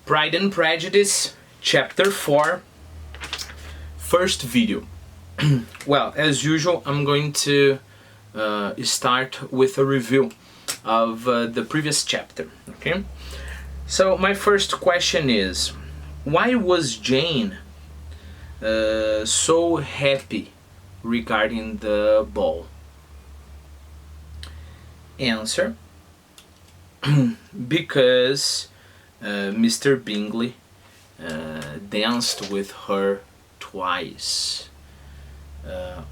Pride and Prejudice, Chapter 4, first video. Well, as usual, I'm going to start with a review of the previous chapter, okay? So my first question is, why was Jane so happy regarding the ball? Answer, because Mr. Bingley danced with her twice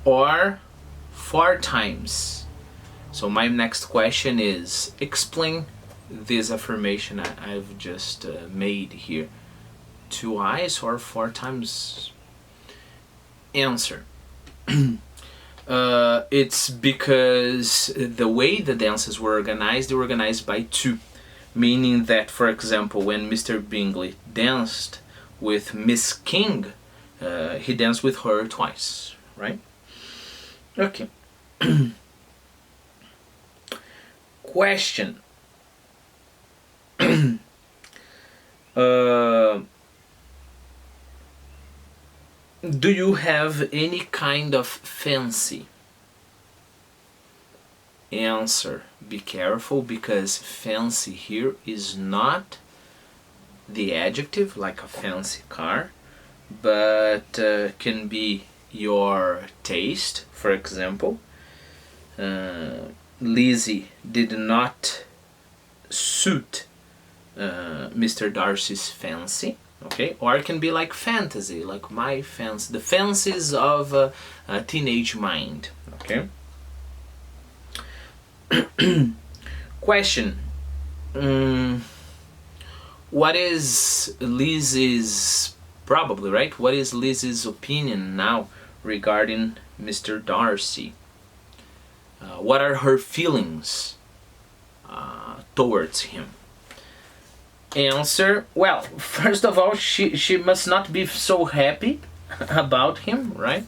or 4 times. So my next question is, explain this affirmation I've just made here. Twice or 4 times? Answer. It's because the way the dances were organized, they were organized by 2. Meaning that, for example, when Mr. Bingley danced with Miss King, he danced with her twice, right? Okay. Question. Do you have any kind of fancy? Answer, be careful, because fancy here is not the adjective like a fancy car, but can be your taste. For example, Lizzie did not suit Mr. Darcy's fancy, okay? Or it can be like fantasy, like my fancy, the fancies of a teenage mind, okay? Question. What is Lizzie's, probably, right? What is Lizzie's opinion now regarding Mr. Darcy? What are her feelings towards him? Answer, well, first of all, she must not be so happy about him, right?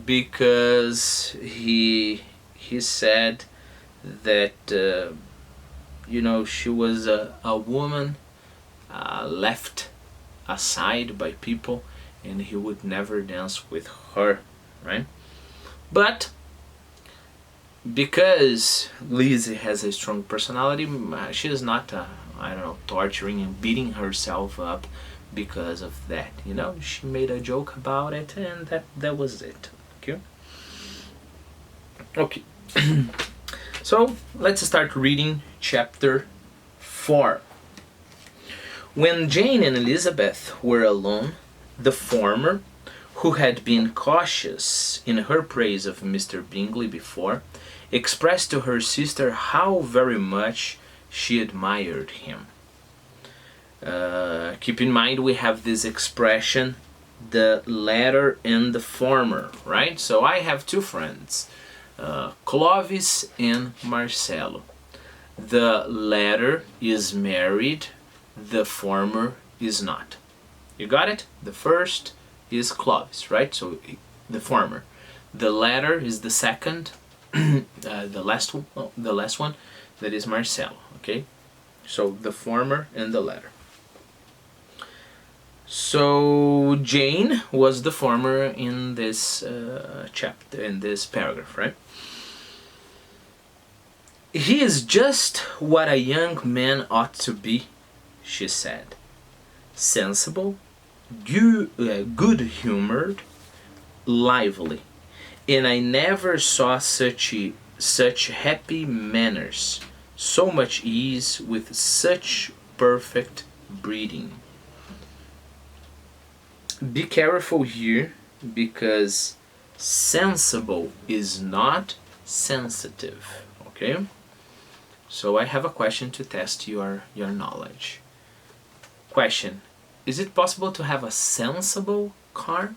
Because he said that she was a woman left aside by people, and he would never dance with her, right? But because Lizzie has a strong personality, she is not torturing and beating herself up because of that. She made a joke about it, and that was it. Okay. So let's start reading chapter 4. When Jane and Elizabeth were alone, the former, who had been cautious in her praise of Mr. Bingley before, expressed to her sister how very much she admired him. Keep in mind, we have this expression, the latter and the former, right? So I have 2 friends, Clovis and Marcelo. The latter is married, the former is not. You got it? The first is Clovis, right? So the former. The latter is the second, the last one, that is Marcelo, okay? So the former and the latter. So Jane was the former in this chapter, in this paragraph, right? He is just what a young man ought to be, she said. Sensible, good-humoured, lively, and I never saw such happy manners, so much ease, with such perfect breeding. Be careful here, because sensible is not sensitive, okay? So I have a question to test your knowledge. Question: is it possible to have a sensible car?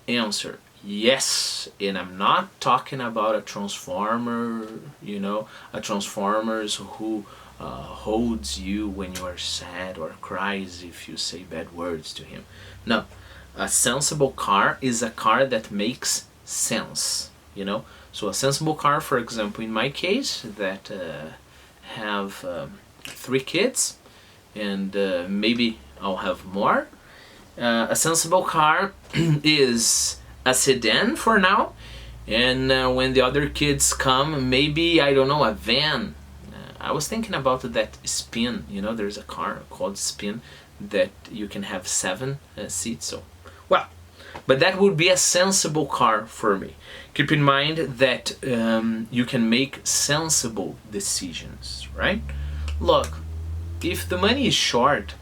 Answer: yes. And I'm not talking about a transformer, a Transformers who holds you when you are sad or cries if you say bad words to him. No, a sensible car is a car that makes sense, So a sensible car, for example, in my case, that have 3 kids, and maybe I'll have more. A sensible car is a sedan for now, and when the other kids come, maybe, I don't know, a van. I was thinking about that Spin. You know, there's a car called Spin that you can have 7 seats. So, well, but that would be a sensible car for me. Keep in mind that you can make sensible decisions, right? Look, if the money is short,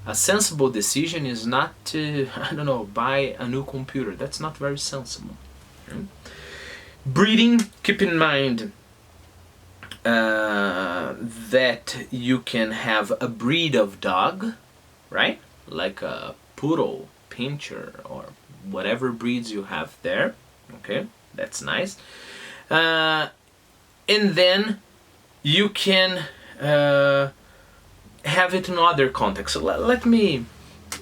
a sensible decision is not to, I don't know, buy a new computer. That's not very sensible. Right? Breeding, keep in mind that you can have a breed of dog, right? Like a poodle, pincher, or whatever breeds you have there. Okay, that's nice. And then you can have it in other contexts. So let me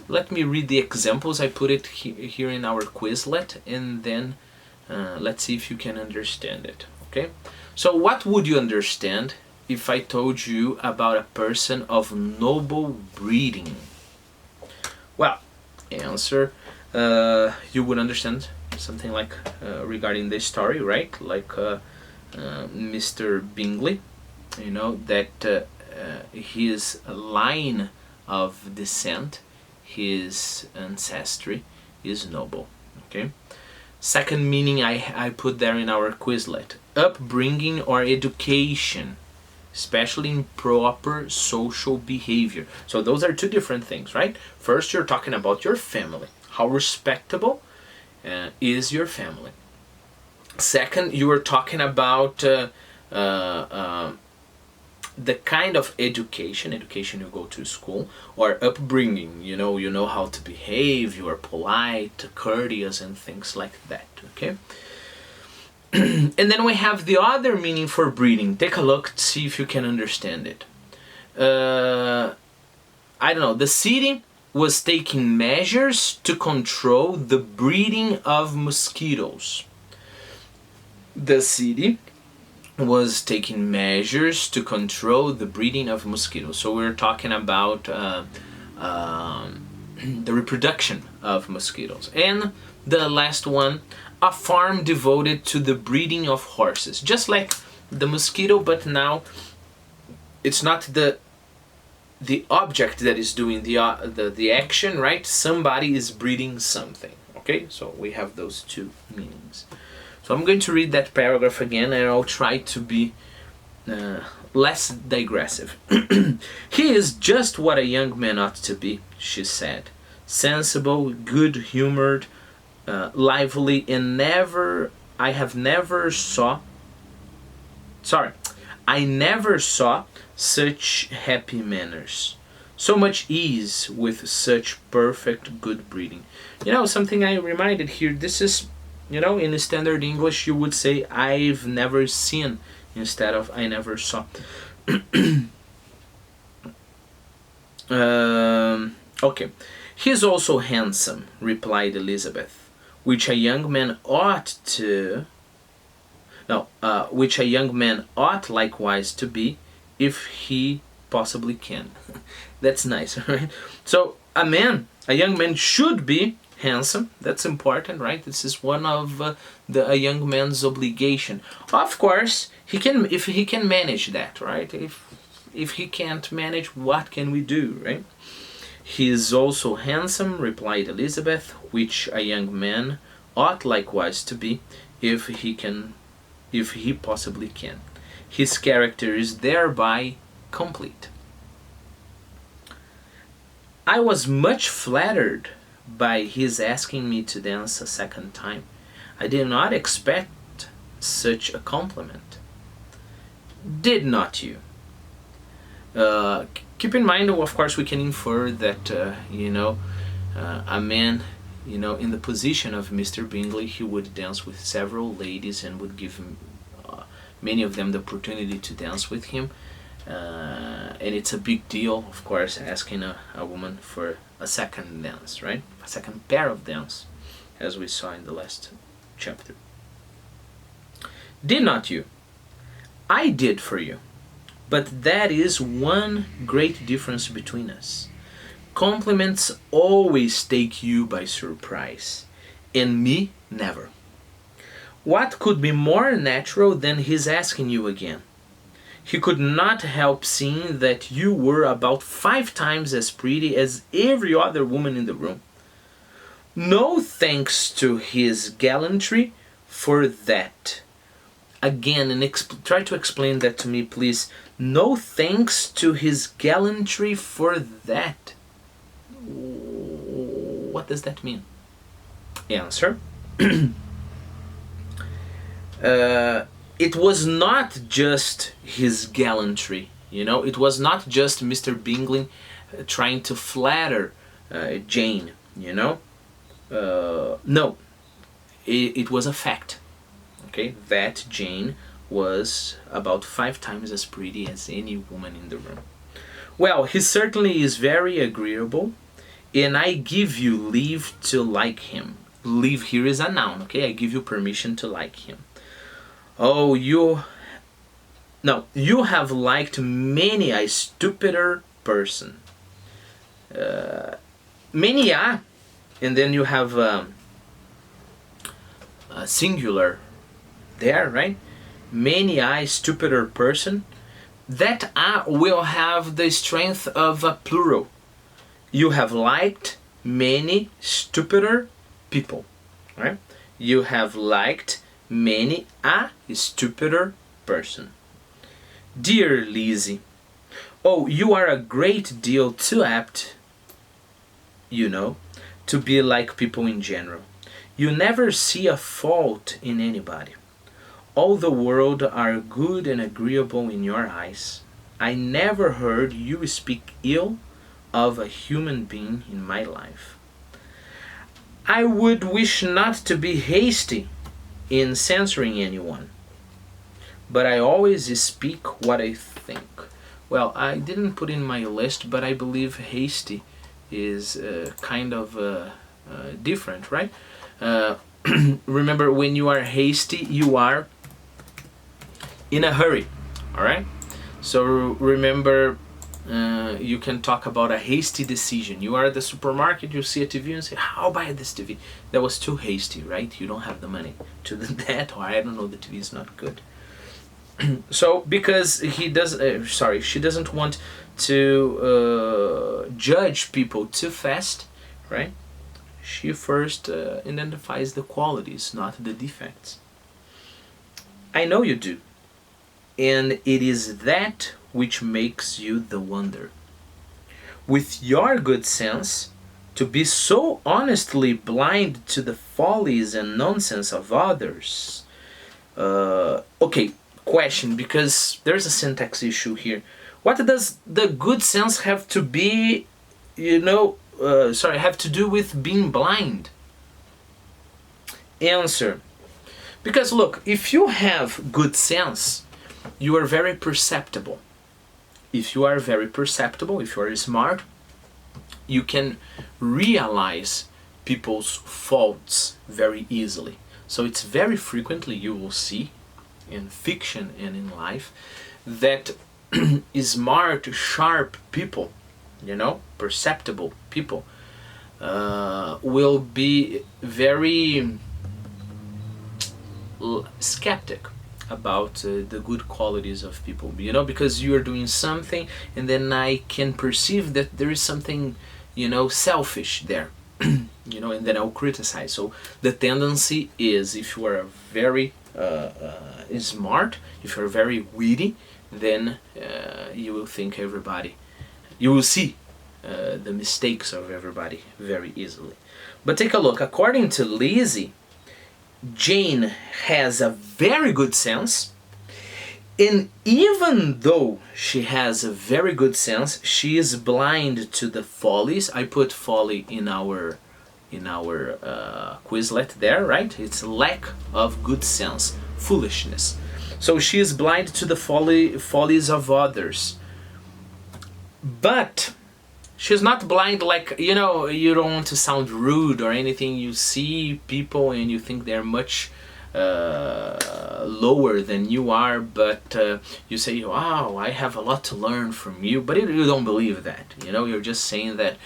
read the examples. I put it here in our Quizlet, and then let's see if you can understand it. Okay, so what would you understand if I told you about a person of noble breeding? Well, answer, you would understand something like regarding this story, right? Like Mr. Bingley, you know, that his line of descent, his ancestry is noble. Okay. Second meaning I put there in our Quizlet: upbringing or education, especially in proper social behavior. So those are 2 different things, right? First, you're talking about your family. How respectable is your family? Second, you are talking about the kind of education you go to school, or upbringing. You know how to behave. You are polite, courteous, and things like that. Okay. And then we have the other meaning for breeding. Take a look to see if you can understand it. I don't know. The city was taking measures to control the breeding of mosquitoes. The city was taking measures to control the breeding of mosquitoes. So we're talking about the reproduction of mosquitoes. And the last one, a farm devoted to the breeding of horses. Just like the mosquito, but now it's not the object that is doing the action, right? Somebody is breeding something. Okay, so we have those 2 meanings. So I'm going to read that paragraph again, and I'll try to be less digressive. He is just what a young man ought to be, she said. Sensible, good-humoured, lively, and I never saw such happy manners, so much ease with such perfect good breeding. You know, something I reminded here, this is, you know, in standard English you would say I've never seen instead of I never saw. Okay. He is also handsome, replied Elizabeth, which a young man ought likewise to be, if he possibly can. That's nice, right? So a young man should be handsome. That's important, right? This is one of a young man's obligation. Of course, if he can manage that, right? If he can't manage, what can we do, right? He is also handsome, replied Elizabeth, which a young man ought likewise to be, if he possibly can. His character is thereby complete. I was much flattered by his asking me to dance a second time. I did not expect such a compliment. Did not you? Keep in mind, of course, we can infer that, a man, in the position of Mr. Bingley, he would dance with several ladies and would give many of them the opportunity to dance with him. And it's a big deal, of course, asking a woman for a second dance, right? A second pair of dance, as we saw in the last chapter. Did not you? I did for you. But that is one great difference between us. Compliments always take you by surprise, and me never. What could be more natural than his asking you again? He could not help seeing that you were about 5 times as pretty as every other woman in the room. No thanks to his gallantry for that. Again, and try to explain that to me, please. No thanks to his gallantry for that. What does that mean? Answer. It was not just his gallantry, it was not just Mr. Bingley trying to flatter Jane, no, it was a fact, okay, that Jane was about 5 times as pretty as any woman in the room. Well, he certainly is very agreeable, and I give you leave to like him. Leave here is a noun, okay? I give you permission to like him. Oh, you have liked many a stupider person. Many a, and then you have a singular there, right? Many a stupider person. That a will have the strength of a plural. You have liked many stupider people, right? You have liked many a stupider person. Dear Lizzie, oh, you are a great deal too apt, to be like people in general. You never see a fault in anybody. All the world are good and agreeable in your eyes. I never heard you speak ill of a human being in my life. I would wish not to be hasty in censoring anyone, but I always speak what I think. Well, I didn't put in my list, but I believe hasty is kind of different, right? Remember, when you are hasty, you are in a hurry, all right? So remember, you can talk about a hasty decision. You are at the supermarket, you see a TV and say, I'll buy this TV. That was too hasty, right? You don't have the money to do that, or I don't know, the TV is not good. So because she doesn't want to judge people too fast, right? She first identifies the qualities, not the defects. I know you do. And it is that which makes you the wonder. With your good sense, to be so honestly blind to the follies and nonsense of others. Okay, question, because there's a syntax issue here. What does the good sense have to be, have to do with being blind? Answer. Because look, if you have good sense, you are very perceptible. If you are very perceptible, if you are smart, you can realize people's faults very easily. So it's very frequently you will see in fiction and in life that smart, sharp people, perceptible people, will be very skeptic about the good qualities of people, because you are doing something and then I can perceive that there is something, selfish there, and then I'll criticize. So the tendency is, if you are very smart, if you're very witty, then you will think you will see the mistakes of everybody very easily. But take a look, according to Lizzie, Jane has a very good sense, and even though she has a very good sense, she is blind to the follies. I put folly in our Quizlet there, right? It's lack of good sense, foolishness. So she is blind to the follies of others. But she's not blind, like, you don't want to sound rude or anything. You see people and you think they're much lower than you are, but you say, wow, I have a lot to learn from you, but you don't believe that, you know, you're just saying that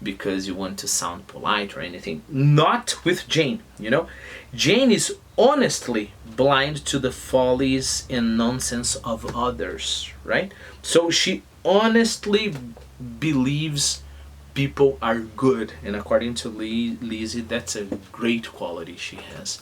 because you want to sound polite or anything. Not with Jane, you know. Jane is honestly blind to the follies and nonsense of others, right? So she honestly believes people are good, and according to Lizzie, that's a great quality she has.